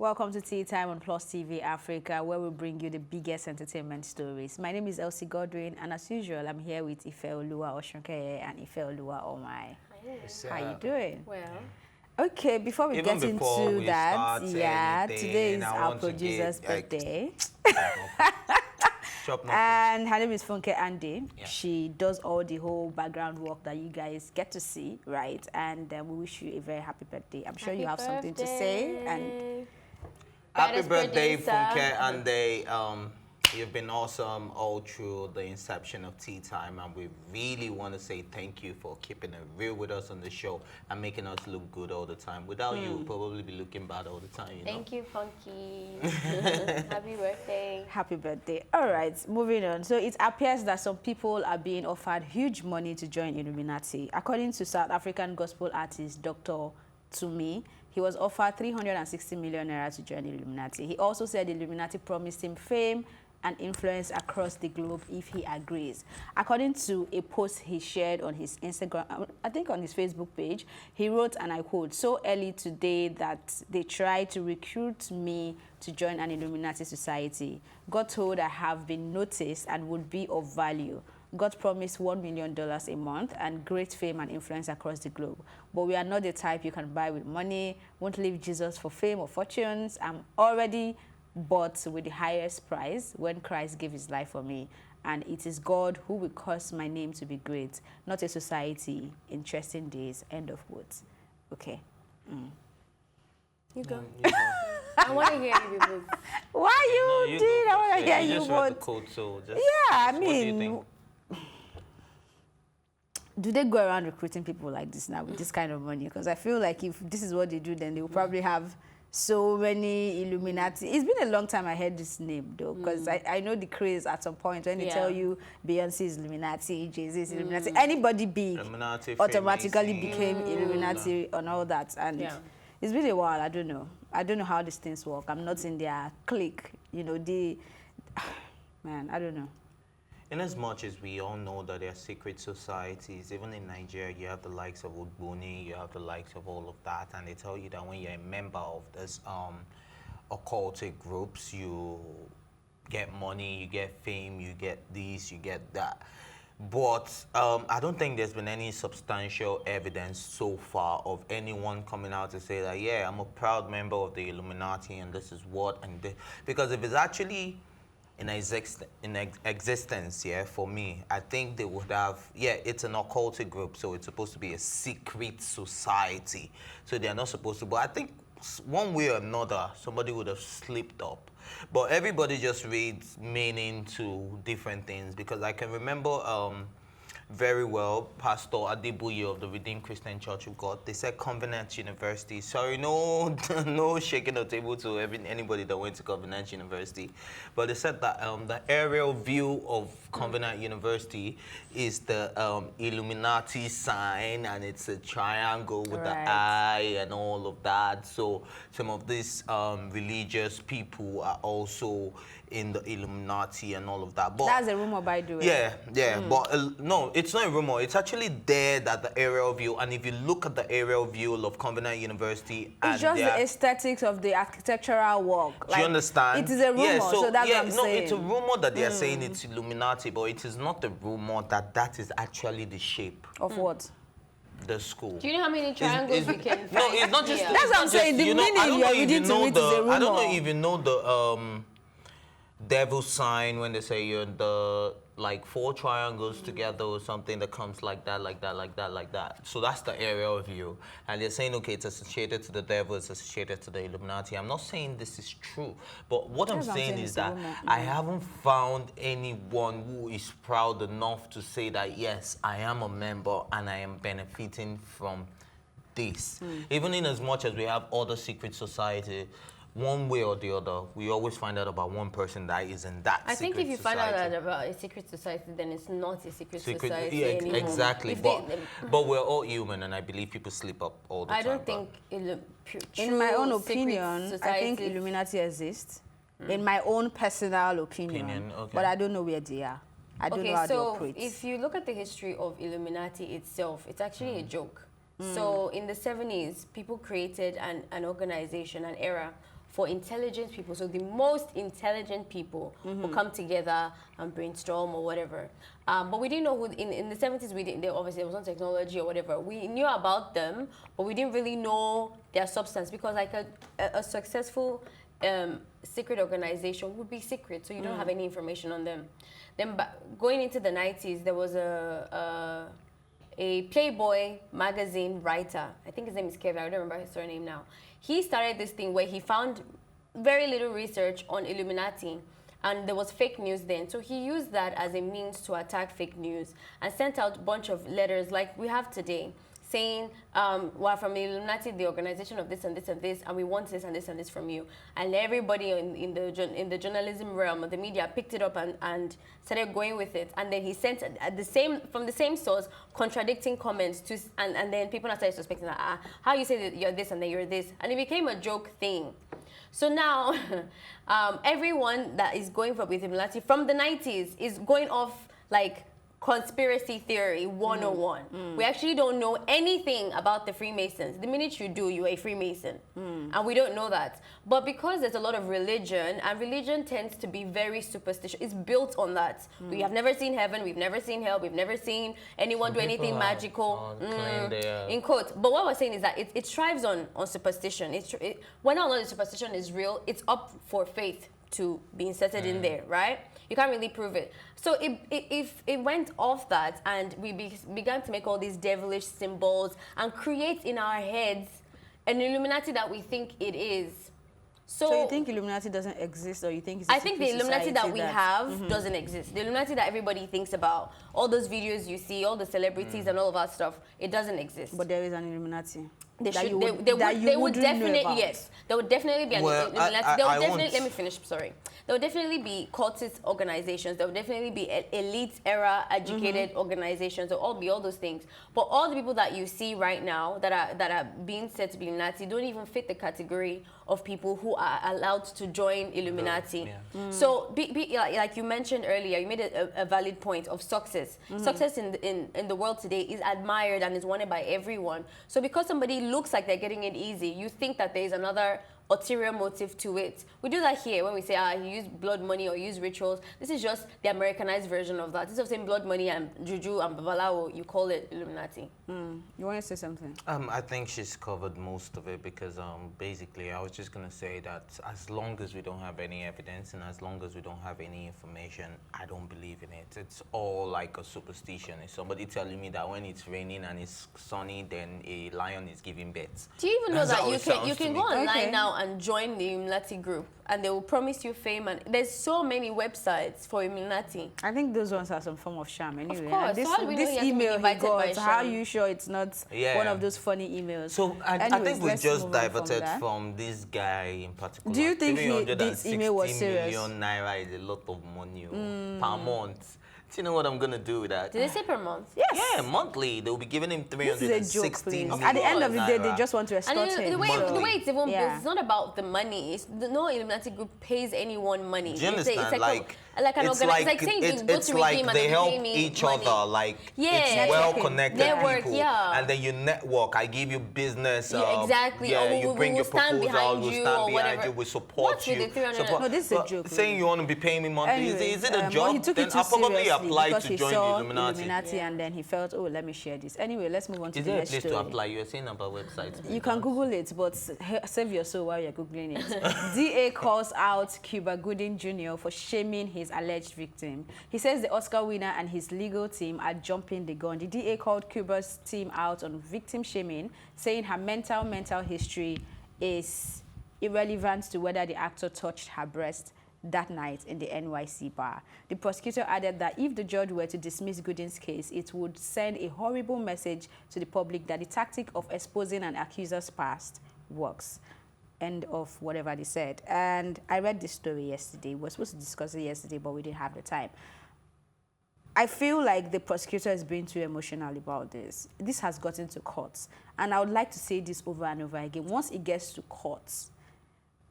Welcome to Tea Time on Plus TV Africa, where we bring you the biggest entertainment stories. My name is Cuba Gooding, and as usual, I'm here with Ifeoluwa Osunkeye and Ifeoluwa Omai. How you doing? Well. Okay, before we get into that, today is our producer's birthday. And her name is Funke Andy. Yeah. She does all the whole background work that you guys get to see, right? And we wish you a very happy birthday. I'm sure you have something to say. And happy birthday, Funke Andy. You've been awesome all through the inception of Tea Time, and we really want to say thank you for keeping it real with us on the show and making us look good all the time. Without you, we'll probably be looking bad all the time. Thank you, Funky. Happy birthday. Happy birthday. All right, moving on. So it appears that some people are being offered huge money to join Illuminati. According to South African gospel artist Dr. Tumi, he was offered 360 million naira to join Illuminati. He also said the Illuminati promised him fame and influence across the globe if he agrees. According to a post he shared on his Instagram, I think on his Facebook page, he wrote, and I quote, "So early today that they tried to recruit me to join an Illuminati society. Got told I have been noticed and would be of value. God promised $1 million a month and great fame and influence across the globe. But we are not the type you can buy with money, won't leave Jesus for fame or fortunes. I'm already bought with the highest price when Christ gave his life for me. And it is God who will cause my name to be great, not a society. Interesting days." End of quote. Okay. You go. I want to hear you both. Why you did? I want to hear you both. Code, so just, yeah, I what mean, do you think? do they go around recruiting people like this now with this kind of money? Because I feel like if this is what they do, then they will probably have so many Illuminati. It's been a long time I heard this name, though, because I know the craze at some point when they tell you Beyonce is Illuminati, Jay-Z is Illuminati, anybody big automatically became Illuminati and all that. And it's been a while. I don't know. I don't know how these things work. I'm not in their clique. You know, man, I don't know. In as much as we all know that there are secret societies, even in Nigeria, you have the likes of Ogboni, you have the likes of all of that, and they tell you that when you're a member of this occultic groups, you get money, you get fame, you get this, you get that. But I don't think there's been any substantial evidence so far of anyone coming out to say that, yeah, I'm a proud member of the Illuminati and this is what, and because if it's actually in existence, yeah, for me, I think they would have, it's an occultic group, so it's supposed to be a secret society. So they're not supposed to, but I think one way or another, somebody would have slipped up. But everybody just reads meaning to different things, because I can remember very well, Pastor Adibuye of the Redeemed Christian Church of God, they said Covenant University. Sorry, no shaking the table to anybody that went to Covenant University. But they said that the aerial view of Covenant University is the Illuminati sign, and it's a triangle with the eye and all of that. So some of these religious people are also in the Illuminati and all of that. But that's a rumor, by the way. But no, it's not a rumor. It's actually there that the aerial view, and if you look at the aerial view of Covenant University, it's just the aesthetics of the architectural work. Do you understand? It is a rumor, so that's what I'm saying. It's a rumor that they are saying it's Illuminati, but it is not a rumor that is actually the shape of what? The school. Do you know how many triangles we can find? No, it's not just. That's what I'm saying. The meaning you are reading to it is a rumor. I don't know if you know the devil sign when they say you're the like 4 triangles together or something that comes like that, like that, like that, like that. So that's the aerial view. And they're saying, okay, it's associated to the devil, it's associated to the Illuminati. I'm not saying this is true, but what I'm saying is that I haven't found anyone who is proud enough to say that, yes, I am a member and I am benefiting from this. Even in as much as we have other secret societies, one way or the other, we always find out about one person that is in that secret society. I think if you find out about a secret society, then it's not a secret society anymore. Exactly. But we're all human, and I believe people slip up all the time. I don't think, in my own opinion, I think Illuminati exists. In my own personal opinion. But I don't know where they are. I don't know how they operate. If you look at the history of Illuminati itself, it's actually a joke. So in the 70s, people created an organization, an era for intelligent people. So the most intelligent people will come together and brainstorm or whatever. But we didn't know who, in the 70s, obviously there was no technology or whatever. We knew about them, but we didn't really know their substance, because like a successful secret organization would be secret, so you don't have any information on them. Then going into the 90s, there was a Playboy magazine writer, I think his name is Kevin, I don't remember his surname now. He started this thing where he found very little research on Illuminati, and there was fake news then. So he used that as a means to attack fake news and sent out a bunch of letters like we have today, saying, we're from the Illuminati, the organization of this and this and this, and we want this and this and this from you. And everybody in the journalism realm of the media picked it up and started going with it. And then he sent from the same source contradicting comments to, and then people started suspecting, how you say that you're this and then you're this, and it became a joke thing. So now, everyone that is going for with Illuminati from the 90s is going off like conspiracy theory 101. We actually don't know anything about the Freemasons. The minute you do, you're a Freemason. And we don't know that. But because there's a lot of religion, and religion tends to be very superstitious, it's built on that. We have never seen heaven, we've never seen hell, we've never seen anyone do anything magical. In quotes. But what we're saying is that it thrives on superstition. Whether or not the superstition is real, it's up for faith to be inserted in there, right? You can't really prove it. So if it went off that, and we began to make all these devilish symbols and create in our heads an Illuminati that we think it is. So you think Illuminati doesn't exist, or you think it's I think the Illuminati that we have doesn't exist. The Illuminati that everybody thinks about, all those videos you see, all the celebrities and all of that stuff, it doesn't exist. But there is an Illuminati. They would definitely, yes. There would definitely be an Illuminati. Let me finish, sorry. There would definitely be cultist organizations. There would definitely be elite era educated organizations. There will all be all those things. But all the people that you see right now that are being said to be Illuminati don't even fit the category of people who are allowed to join Illuminati. So, like you mentioned earlier, you made a valid point of success. Success in the world today is admired and is wanted by everyone. So because somebody looks like they're getting it easy, you think that there is another ulterior motive to it. We do that here when we say, you use blood money or use rituals. This is just the Americanized version of that. Instead of saying blood money and juju and babalawo, you call it Illuminati. You want to say something? I think she's covered most of it, because basically I was just going to say that as long as we don't have any evidence and as long as we don't have any information, I don't believe in it. It's all like a superstition. It's somebody telling me that when it's raining and it's sunny, then a lion is giving birth. Do you even know that you can go online now and join the Illuminati group, and they will promise you fame, and there's so many websites for Illuminati. I think those ones are some form of sham anyway. Of course. This email he got, how are you sure it's not one of those funny emails? So I think we just diverted from this guy in particular. Do you think this email was serious? 360 million naira is a lot of money per month. Do you know what I'm going to do with that? Did they say per month? Yes. Yeah, monthly. They'll be giving him 360 million. At the end of the day, they just want to extort him. The way it's even built, it's not about the money. No Illuminati group pays anyone money. Do you understand? It's like they help each other. Like, it's well-connected people. And then you network. I give you business. Exactly. You bring your proposal. We'll stand behind you. We support you. No, this is a joke. Saying you want to be paying me monthly, is it a job? Then I'll probably apply to join the Illuminati. And then he felt, oh, let me share this. Anyway, let's move on to the next story. Is there a place to apply? You were saying about websites. You can Google it, but save your soul while you're Googling it. DA calls out Cuba Gooding Jr. for shaming his alleged victim. He says the Oscar winner and his legal team are jumping the gun. The DA called Cuba's team out on victim shaming, saying her mental history is irrelevant to whether the actor touched her breast that night in the NYC bar. The prosecutor added that if the judge were to dismiss Gooding's case, it would send a horrible message to the public that the tactic of exposing an accuser's past works. End of whatever they said. And I read this story yesterday. We were supposed to discuss it yesterday, but we didn't have the time. I feel like the prosecutor is being too emotional about this. This has gotten to courts. And I would like to say this over and over again. Once it gets to courts,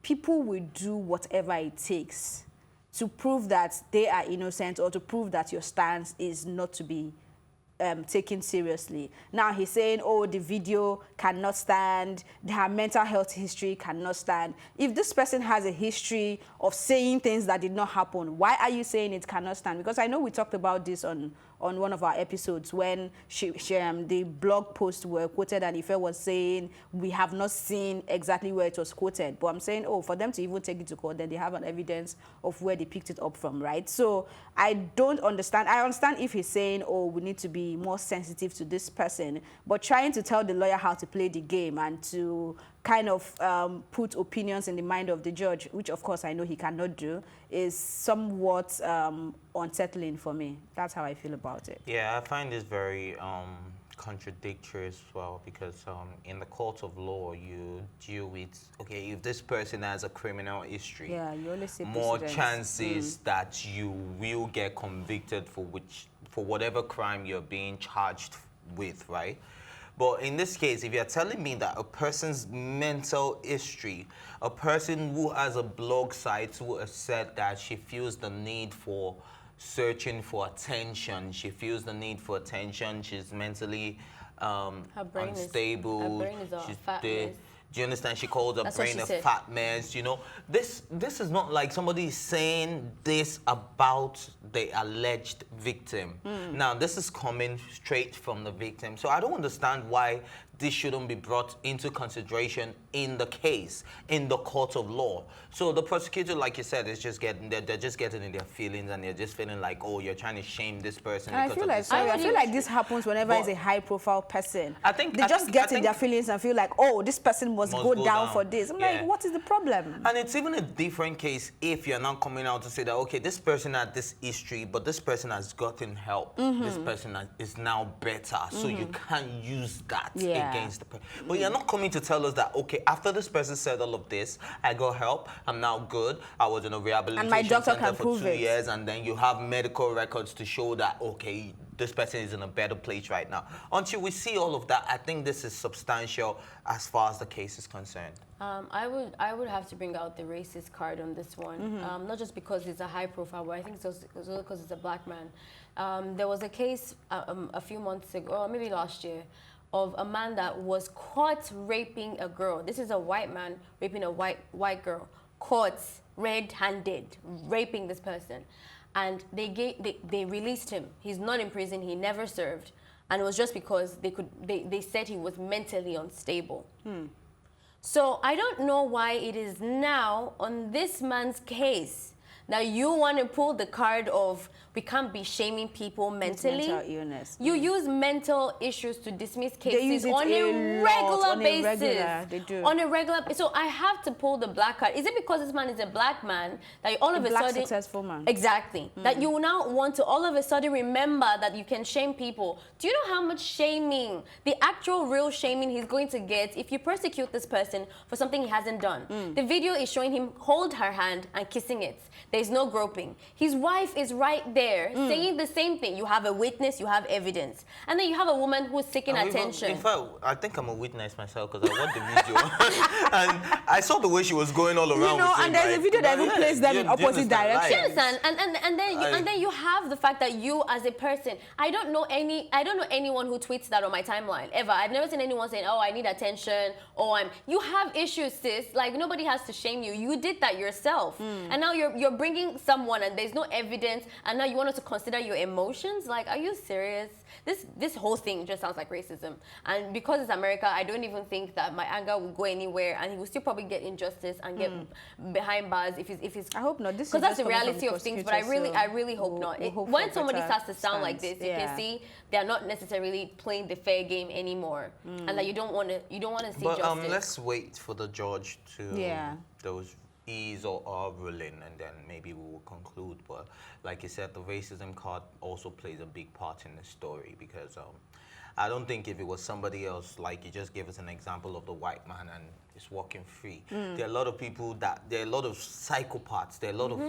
people will do whatever it takes to prove that they are innocent or to prove that your stance is not to be taken seriously. Now he's saying, oh, the video cannot stand, her mental health history cannot stand. If this person has a history of saying things that did not happen, why are you saying it cannot stand? Because I know we talked about this on one of our episodes when the blog posts were quoted and Ife was saying, we have not seen exactly where it was quoted. But I'm saying, oh, for them to even take it to court, then they have an evidence of where they picked it up from, right? So I don't understand. I understand if he's saying, oh, we need to be more sensitive to this person, but trying to tell the lawyer how to play the game and to kind of put opinions in the mind of the judge, which of course I know he cannot do, is somewhat unsettling for me. That's how I feel about it. Yeah, I find this very contradictory as well, because in the court of law you deal with, okay, if this person has a criminal history, yeah, you only see more chances that you will get convicted for whatever crime you're being charged with, right? But in this case, if you're telling me that a person's mental history, a person who has a blog site who has said that she feels the need for searching for attention, she's mentally unstable. Her brain is a fat mess. Do you understand? She called her brain a fat mess, you know. This is not like somebody saying this about the alleged victim. Now, this is coming straight from the victim. So I don't understand why this shouldn't be brought into consideration in the case, in the court of law. So the prosecutor, like you said, is just they're just getting in their feelings, and they're just feeling like, oh, you're trying to shame this person. I feel like this happens whenever it's a high-profile person. They just get in their feelings and feel like, oh, this person must go down for this. I'm like, what is the problem? And it's even a different case if you're not coming out to say that, okay, this person had this history, but this person has gotten help. This person is now better, so you can't use that against the person. But you're not coming to tell us that, okay, after this person said all of this, I got help, I'm now good, I was in a rehabilitation center for 2 years, and then you have medical records to show that, okay, this person is in a better place right now. Until we see all of that, I think this is substantial as far as the case is concerned. I would have to bring out the racist card on this one, not just because it's a high profile, but I think it's also because it's a black man. There was a case a few months ago, or maybe last year, of a man that was caught raping a girl. This is a white man raping a white girl, caught red-handed raping this person, and they released him. He's not in prison. He never served, and it was just because they said he was mentally unstable. So I don't know why it is now on this man's case that you want to pull the card of we can't be shaming people mentally. Mental illness. You use mental issues to dismiss cases on a regular basis. They do. On a regular basis. So I have to pull the black card. Is it because this man is a black man that you all of a sudden... successful man. Exactly. That you now want to all of a sudden remember that you can shame people. Do you know how much shaming, the actual real shaming he's going to get if you persecute this person for something he hasn't done? The video is showing him hold her hand and kissing it. There's no groping. His wife is right there saying the same thing. You have a witness, you have evidence. And then you have a woman who's seeking attention. In fact, I think I'm a witness myself because I watched the video. And I saw the way she was going all around. You know, and there's a video that even plays them in opposite directions. And then you have the fact that you as a person, I don't know anyone who tweets that on my timeline, ever. I've never seen anyone saying, oh, I need attention, or you have issues, sis. Like, nobody has to shame you. You did that yourself. And now you're bringing someone and there's no evidence, and now you want us to consider your emotions? Like, are you serious? This whole thing just sounds like racism. And because it's America, I don't even think that my anger will go anywhere, and he will still probably get injustice and get behind bars if he's I hope not. Because that's the reality of things, but I really hope not. When somebody starts to sound like this, you can see they're not necessarily playing the fair game anymore, and that you don't want to see justice. But let's wait for the judge to those is or are ruling, and then maybe we will conclude. But like you said, the racism card also plays a big part in the story, because I don't think if it was somebody else, like you just gave us an example of the white man and he's walking free. There are a lot of people there are a lot of psychopaths, there are a lot of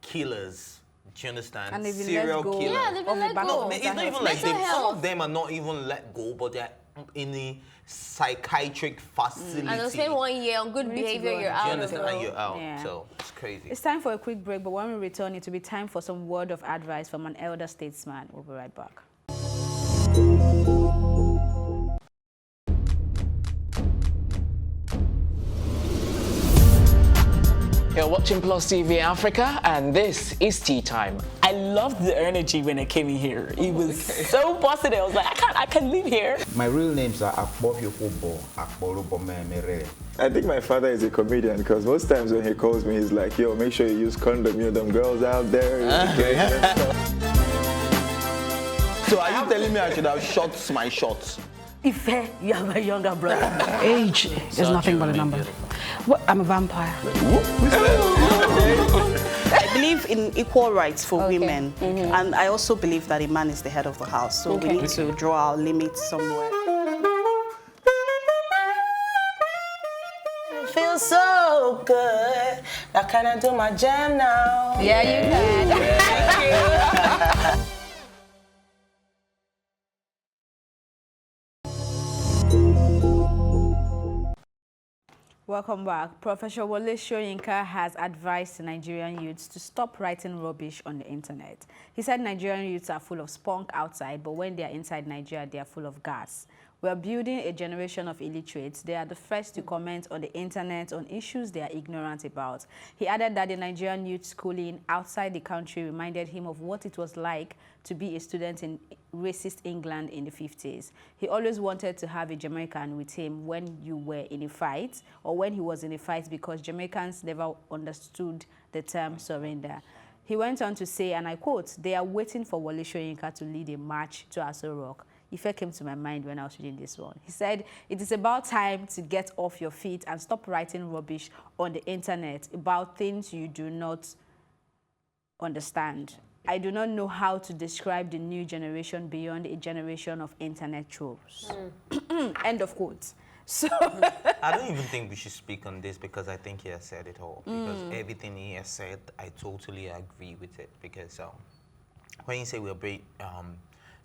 killers. Do you understand? And serial killers. Yeah, they've been let go. No, it's not even like some of them are not even let go, but they're in the psychiatric facility. And they'll spend 1 year on good behavior, you're out. Do you understand? And you're out. So it's crazy. It's time for a quick break, but when we return, it will be time for some word of advice from an elder statesman. We'll be right back. You're watching Plus TV Africa, and this is Tea Time. I loved the energy when I came in here. It was so positive. I was like, I can't live here. My real names are Akbofyokobo, Akborubomemere. I think my father is a comedian because most times when he calls me, he's like, yo, make sure you use condom, you know, them girls out there. So are you telling me I should have shot my shots? Ife, you are my younger brother. Age is nothing but a number. Well, I'm a vampire. I believe in equal rights for women, and I also believe that a man is the head of the house, so we need to draw our limits somewhere. It feels so good. Now can I do my jam now? Yeah, you can. Welcome back. Professor Wole Soyinka has advised Nigerian youths to stop writing rubbish on the internet. He said Nigerian youths are full of spunk outside, but when they are inside Nigeria, they are full of gas. We are building a generation of illiterates. They are the first to comment on the internet on issues they are ignorant about. He added that the Nigerian youth schooling outside the country reminded him of what it was like to be a student in racist England in the 50s. He always wanted to have a Jamaican with him when you were in a fight or when he was in a fight because Jamaicans never understood the term surrender. He went on to say, and I quote, "They are waiting for Wole Soyinka to lead a march to Aso Rock." Ife came to my mind when I was reading this one. He said, "It is about time to get off your feet and stop writing rubbish on the internet about things you do not understand. I do not know how to describe the new generation beyond a generation of internet trolls." End of quote. So I don't even think we should speak on this because I think he has said it all. Because everything he has said, I totally agree with it. Because when you say we're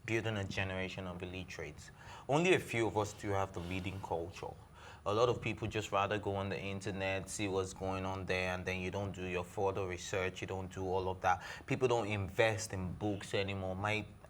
building a generation of illiterates, only a few of us do have the reading culture. A lot of people just rather go on the internet, see what's going on there, and then you don't do your further research, you don't do all of that. People don't invest in books anymore.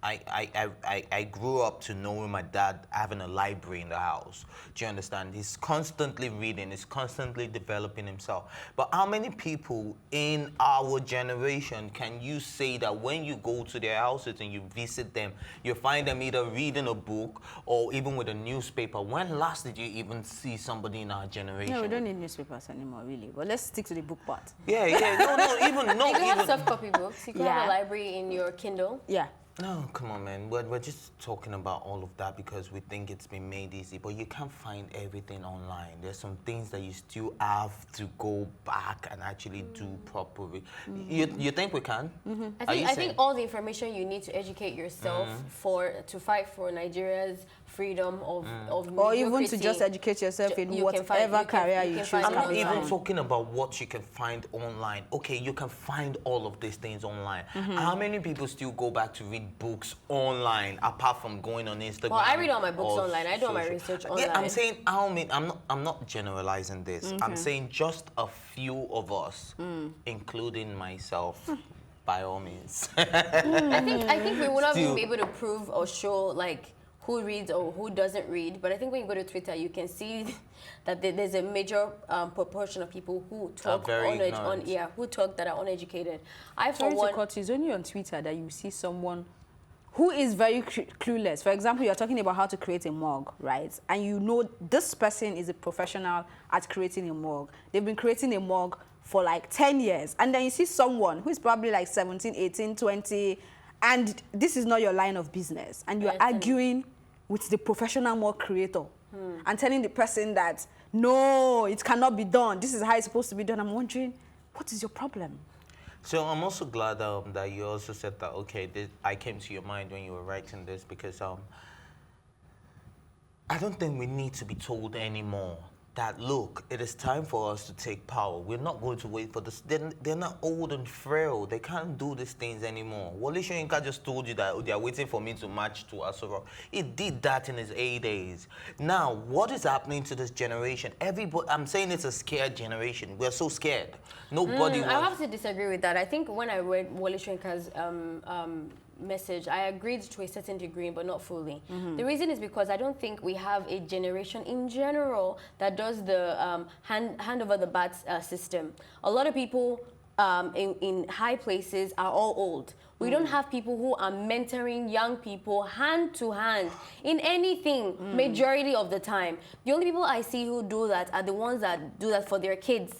I grew up to knowing my dad having a library in the house. Do you understand? He's constantly reading, he's constantly developing himself. But how many people in our generation can you say that when you go to their houses and you visit them, you find them either reading a book or even with a newspaper? When last did you even see somebody in our generation? no, we don't need newspapers anymore, really. But let's stick to the book part. Yeah, no, You can even have soft copy books. You can have Yeah. a library in your Kindle. Yeah. No, come on, man. We're just talking about all of that because we think it's been made easy, but you can't find everything online. There's some things that you still have to go back and actually do properly. You think we can? I think all the information you need to educate yourself to fight for Nigeria's freedom of Or even to mediocrity. just educate yourself in You can whatever find- career you you can choose. find I'm not online. even talking about what you can find online. Okay, you can find all of these things online. How many people still go back to read books online apart from going on Instagram? Well, I read all my books or online. I do all my social- research Yeah, I'm online. saying I'm not generalizing this. I'm saying just a few of us, including myself, by all means. I think we will not Still. be able to prove or show like who reads or who doesn't read. But I think when you go to Twitter, you can see that there's a major proportion of people who talk very ignorant. who talk that are uneducated. I for Sorry to one. cut you, it's only on Twitter that you see someone who is very clueless. For example, you're talking about how to create a mug, right? And you know this person is a professional at creating a mug. They've been creating a mug for like 10 years. And then you see someone who is probably like 17, 18, 20, and this is not your line of business. And you're arguing with the professional mug creator and telling the person that, no, it cannot be done. This is how it's supposed to be done. I'm wondering, what is your problem? So I'm also glad that you also said that, okay, I came to your mind when you were writing this because I don't think we need to be told anymore that, look, it is time for us to take power. We're not going to wait for this. They're not old and frail. They can't do these things anymore. Wole Soyinka just told you that they're waiting for me to march to Aso Rock. He did that in his heydays. Now, what is happening to this generation? Everybody, I'm saying it's a scared generation. We're so scared. Nobody I wants... have to disagree with that. I think when I read Wole Soyinka's message. I agreed to a certain degree, but not fully. The reason is because I don't think we have a generation in general that does the hand over the bat system. A lot of people in high places are all old. We don't have people who are mentoring young people hand to hand in anything, majority of the time. The only people I see who do that are the ones that do that for their kids.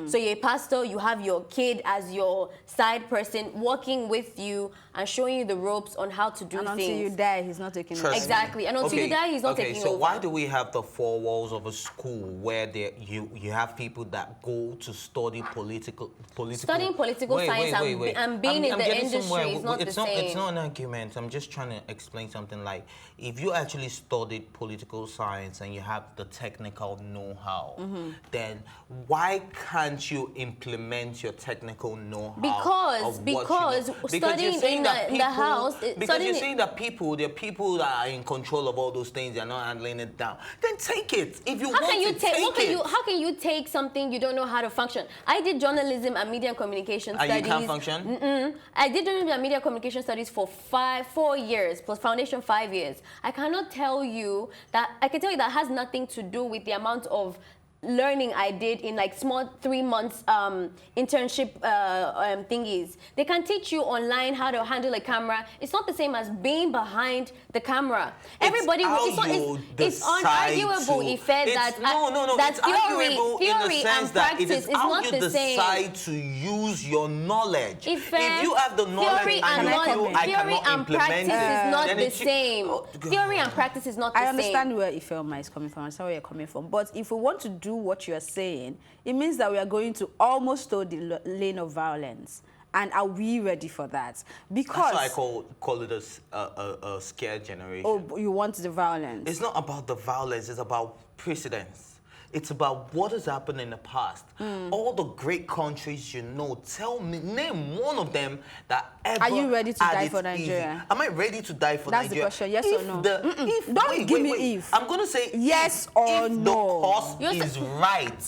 So you're a pastor, you have your kid as your side person working with you and showing you the ropes on how to do things. Until you die, he's not taking over. Exactly, and until you die, he's not taking over. So why do we have the four walls of a school where you have people that go to study political Studying political science and being in the industry is not the same. It's not an argument. I'm just trying to explain something like, if you actually studied political science and you have the technical know-how, then why can't you implement your technical know-how? Because studying in the house, because you're saying that there are people that are in control of all those things, they're not handling it down. Then take it. If you how can you take something you don't know how to function? I did journalism and media and communication studies. You can't function? I did journalism and media communication studies for 4 years, plus foundation 5 years. I cannot tell you that, I can tell you that has nothing to do with the amount of learning I did in like small 3 months internship thingies. They can teach you online how to handle a camera. It's not the same as being behind the camera. Everybody, it's unarguable, Ife, that theory and practice is not the same. Decide to use your knowledge. If you have the knowledge and you feel I cannot implement it, is not the same. Theory and practice is not the same. I understand where Ifeoma is coming from. I understand where you're coming from. But if we want to do what you're saying, it means that we are going to almost toe the lane of violence. And are we ready for that? Because that's why I call it a scared generation. Oh, you want the violence? It's not about the violence. It's about precedence. It's about what has happened in the past. All the great countries you know, name one of them that ever. Are you ready to die for Nigeria? Am I ready to die for That's Nigeria? That's the question, yes or no? Don't give me if. I'm going to say yes or if no. The cause is right.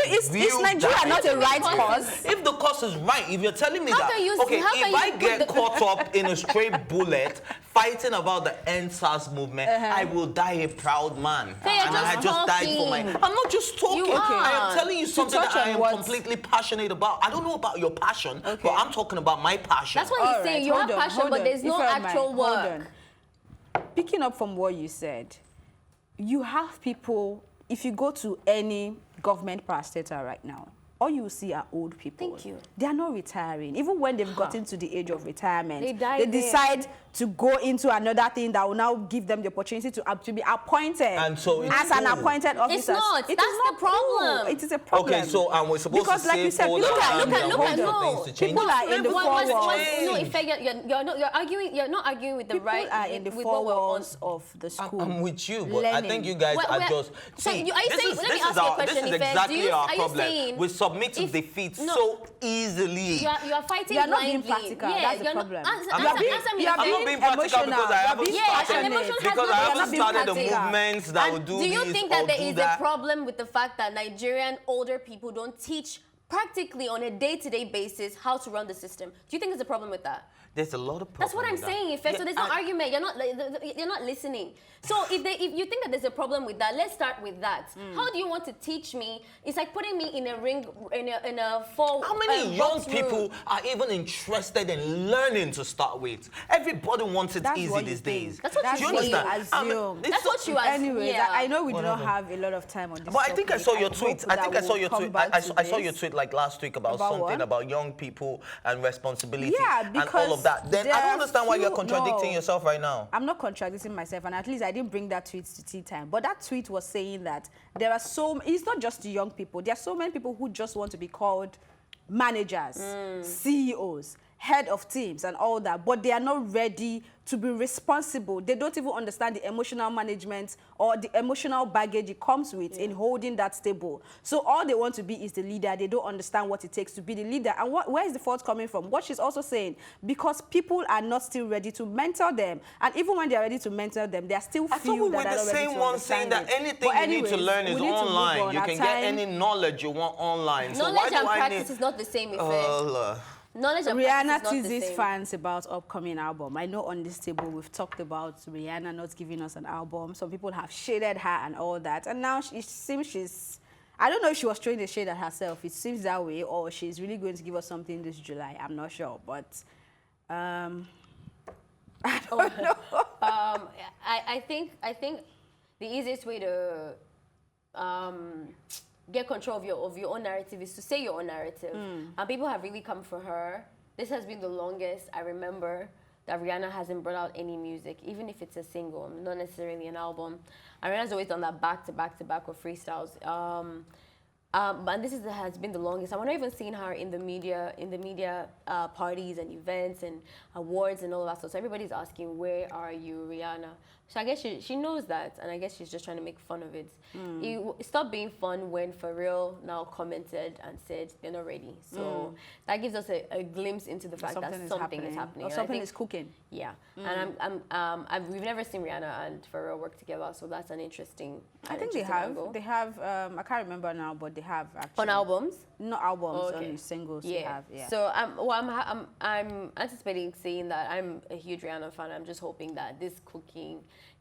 Is Nigeria not a right cause? If the cause is right, if you're telling me if I get caught up in a stray bullet fighting about the NSAS movement, I will die a proud man. And I just died for my... I'm not just talking. I am telling you something that I am completely passionate about. I don't know about your passion, but I'm talking about my passion. That's what he's saying. You have passion, but there's no actual work. Picking up from what you said, you have people, if you go to any government parastatal right now, all you see are old people. Thank you. They are not retiring. Even when they've gotten to the age of retirement, they decide to go into another thing that will now give them the opportunity to be appointed as an appointed officer. It's not. That's the problem. It is a problem. Okay, so we're supposed because, to like you said, people are in the four walls. No, in fact, you're not arguing with the right. People are in the four walls of the school. I'm with you, but I think you guys are just. Let me ask you a question. This is exactly our problem. We submit to defeat so easily. You are fighting blindly. You're not being practical. That's the problem. I'm not being practical because I haven't started the movements that will do this. Do you think that there is a problem with the fact that Nigerian older people don't teach practically on a day-to-day basis how to run the system? Do you think there's a problem with that? There's a lot of problems. That's what I'm saying, Ife. So there's no argument. You're not listening. So if you think that there's a problem with that, let's start with that. How do you want to teach me? It's like putting me in a ring, in a four. How many young people are even interested in learning to start with? Everybody wants it easy these days. That's what you assume. That's what you assume. Anyways, I know we do not have a lot of time on this. But I think I saw your tweet. I saw your tweet like last week about something about young people and responsibility and all of that. Then I don't understand why you're contradicting yourself right now. I'm not contradicting myself, and at least I didn't bring that tweet to tea time. But that tweet was saying that there are it's not just the young people. There are so many people who just want to be called managers, CEOs, head of teams and all that, but they are not ready to be responsible. They don't even understand the emotional management or the emotional baggage it comes with in holding that stable. So all they want to be is the leader. They don't understand what it takes to be the leader. And where is the fault coming from? What she's also saying, because people are not still ready to mentor them. And even when they're ready to mentor them, they are still few that are not ready to understand it. the same one saying that anything you need to learn is online. You can get any knowledge you want online. Knowledge and practice is not the same effect. Knowledge and Rihanna practice is not the teases same. fans about upcoming album. I know on this table we've talked about Rihanna not giving us an album. Some people have shaded her and all that. And now it seems she's... I don't know if she was throwing the shade at herself. It seems that way. Or she's really going to give us something this July. I'm not sure. But... I don't know. I think the easiest way to get control of your own narrative is to say your own narrative. And people have really come for her. This has been the longest I remember that Rihanna hasn't brought out any music, even if it's a single, not necessarily an album. And Rihanna's always done that back to back to back with freestyles. And this has been the longest. I'm not even seeing her in the media parties and events and awards and all of that stuff. So everybody's asking, where are you, Rihanna? So I guess she knows that, and I guess she's just trying to make fun of it. It stopped being fun when Pharrell now commented and said they're not ready. So that gives us a glimpse into the fact that something is happening. Or something is cooking. Yeah, and we've never seen Rihanna and Pharrell work together, so that's an interesting. I think they have. Angle. They have. I can't remember now, but they have actually. On albums? Not albums. Oh, okay. On singles. They have. Yeah. So I'm anticipating seeing that. I'm a huge Rihanna fan. I'm just hoping that this cooking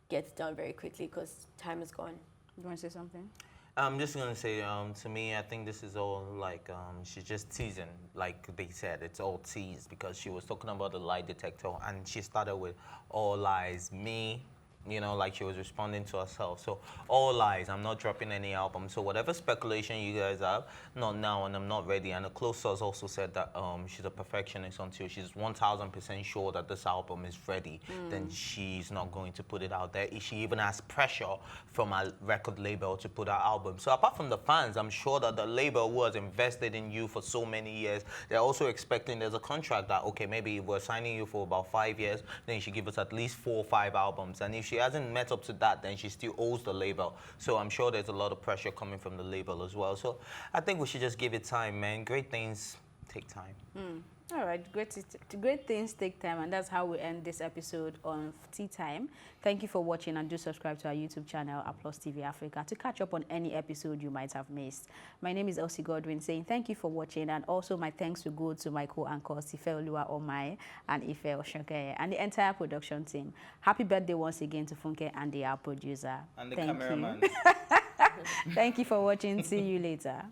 gets done very quickly because time is gone. You want to say something? I'm just gonna say, to me, I think this is all like she's just teasing, like they said, it's all tease because she was talking about the lie detector and she started with all lies, me. You know, like she was responding to herself. So all lies, I'm not dropping any album. So whatever speculation you guys have, not now and I'm not ready. And the close source also said that she's a perfectionist until she's 1000% sure that this album is ready. Then she's not going to put it out there. She even has pressure from a record label to put out album. So apart from the fans, I'm sure that the label who has invested in you for so many years, they're also expecting there's a contract that, okay, maybe if we're signing you for about 5 years, then you should give us at least 4 or 5 albums. And if she hasn't met up to that, then she still owes the label. So I'm sure there's a lot of pressure coming from the label as well. So I think we should just give it time, man. Great things take time. All right, great things take time, and that's how we end this episode on Tea Time. Thank you for watching, and do subscribe to our YouTube channel, Applause TV Africa, to catch up on any episode you might have missed. My name is Elsie Godwin, saying thank you for watching, and also my thanks will go to my co-anchors, Ife Oluwa Omai and Ife Oshonkeye, and the entire production team. Happy birthday once again to Funke and our producer. And the cameraman. Thank you for watching. See you later.